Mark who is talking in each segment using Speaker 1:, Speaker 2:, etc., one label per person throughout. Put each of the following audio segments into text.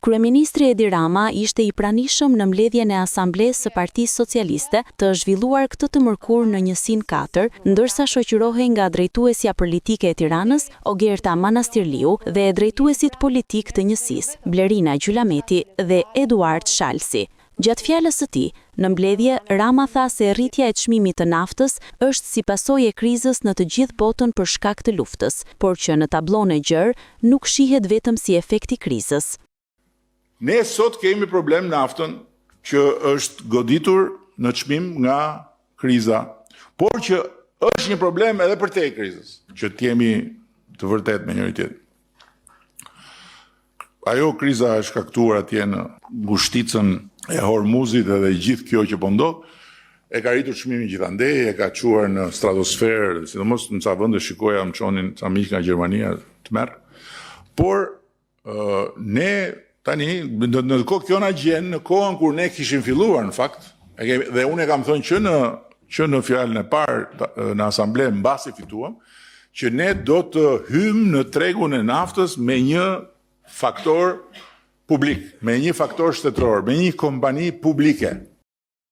Speaker 1: Kryeministri Edi Rama ishte i pranishëm në mbledhjen e Asamblesë së Partisë Socialiste të zhvilluar këtë të mërkur në njësinë 4, ndërsa shoqërohej nga drejtuesja politike e Tiranës, Ogerta Manastirliu, dhe drejtuesit politik të njësisë, Blerina Gjulameti dhe Eduard Shalsi. Gjatë fjalës së tij, në mbledhje, Rama tha se rritja e çmimit të naftës është si pasojë e krizës në të gjithë botën për shkak të luftës, por që në tablon e gjerë nuk shihet vetëm si efekt i krizës.
Speaker 2: Ne sot kemi problem naftën që është goditur në çmim nga kriza, por që është një problem edhe për te krizës, që t'jemi të vërtet me njëri tjetrin. Ajo kriza e shkaktuar atje në ngushticën e Hormuzit edhe gjithë kjo që po ndodh, e ka rritur çmimin gjithandej, e ka çuar në stratosferë, sidomos në ca vende shikoja më çonin ca miq nga Gjermania të merr. Por ne tani, në kohë kjo na gjen, në kohën kur ne kishim filluar në fakt, dhe unë e kam thënë që në fjalën e parë në asamble mbasi fituam, që ne do të hymë në tregun e naftës me një faktor publik, me një faktor shtetëror, me një kompani publike.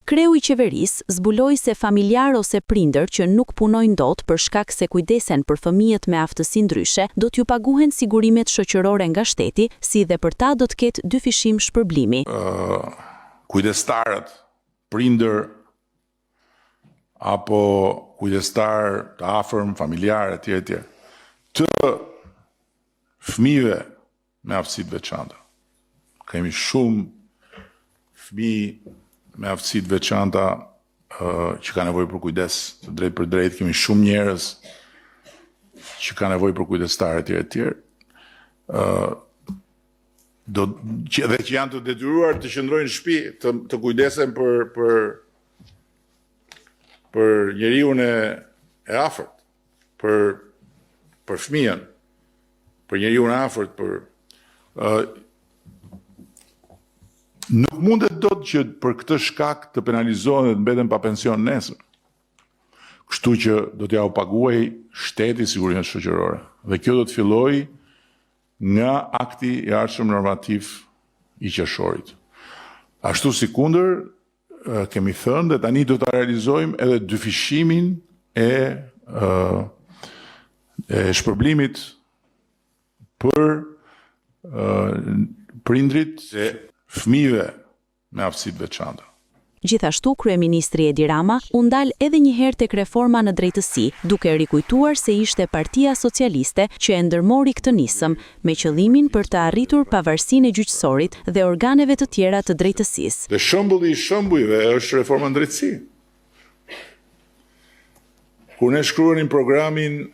Speaker 1: Kreu i qeverisë zbuloi se familjar ose prindër që nuk punojnë dot për shkak se kujdesen për fëmijët me aftësi ndryshe, do t'ju paguhen sigurimet shoqërore nga shteti, si dhe për ta do të ketë dyfishim shpërblimi.
Speaker 2: Kujdestarët, prindër apo kujdestar të afërm, familjar etj. Të fëmijëve me aftësi të veçanta. Kemi shumë fëmijë me aftësi të veçanta që ka nevojë për kujdes, të drejt për drejt, kemi shumë njerëz që ka nevojë për kujdestar etj. Dhe që janë të detyruar të qëndrojnë në shtëpi, të kujdesen për njeriun e afërt, për fëmijën, për njeriun e afërt, nuk mundet dot që për këtë shkak të penalizohen dhe të mbeten pa pension nesër. Kështu që do t'ja u paguaj shteti sigurimet shoqërore. Dhe kjo do të fillojë nga akti i ardhshëm normativ i qershorit. Ashtu si kundër, kemi thënë dhe tani do ta realizojmë edhe dyfishimin e shpërblimit për prindrit e fëmijëve me aftësi të veçanta.
Speaker 1: Gjithashtu, kryeministri Edi Rama u ndal edhe një herë tek reforma në drejtësi, duke rikujtuar se ishte Partia Socialiste që e ndërmori këtë nisëm, me qëllimin për të arritur pavarësinë e gjyqësorit dhe organeve të tjera të drejtësisë.
Speaker 2: Dhe shembulli i shembujve është reforma në drejtësi. Kur ne shkruanim programin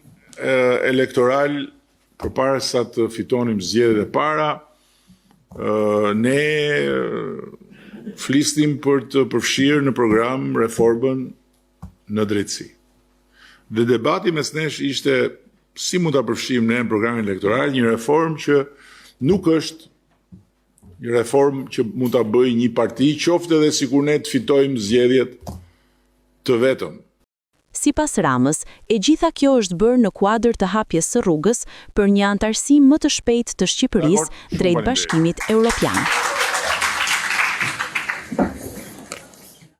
Speaker 2: elektoral përpara sa të fitonim zgjedhjet e para, ne flisnim për të përfshirë në program reformën në drejtësi. Dhe debati mes nesh ishte si mund ta përfshijmë ne në programin elektoral një reformë që nuk është një reformë që mund ta bëjë një parti, qoftë edhe sikur ne të fitojmë zgjedhjet të vetëm.
Speaker 1: Sipas Ramës, e gjitha kjo është bërë në kuadër të hapjes së rrugës për një antarësi më të shpejtë të Shqipërisë drejt Bashkimit Evropian.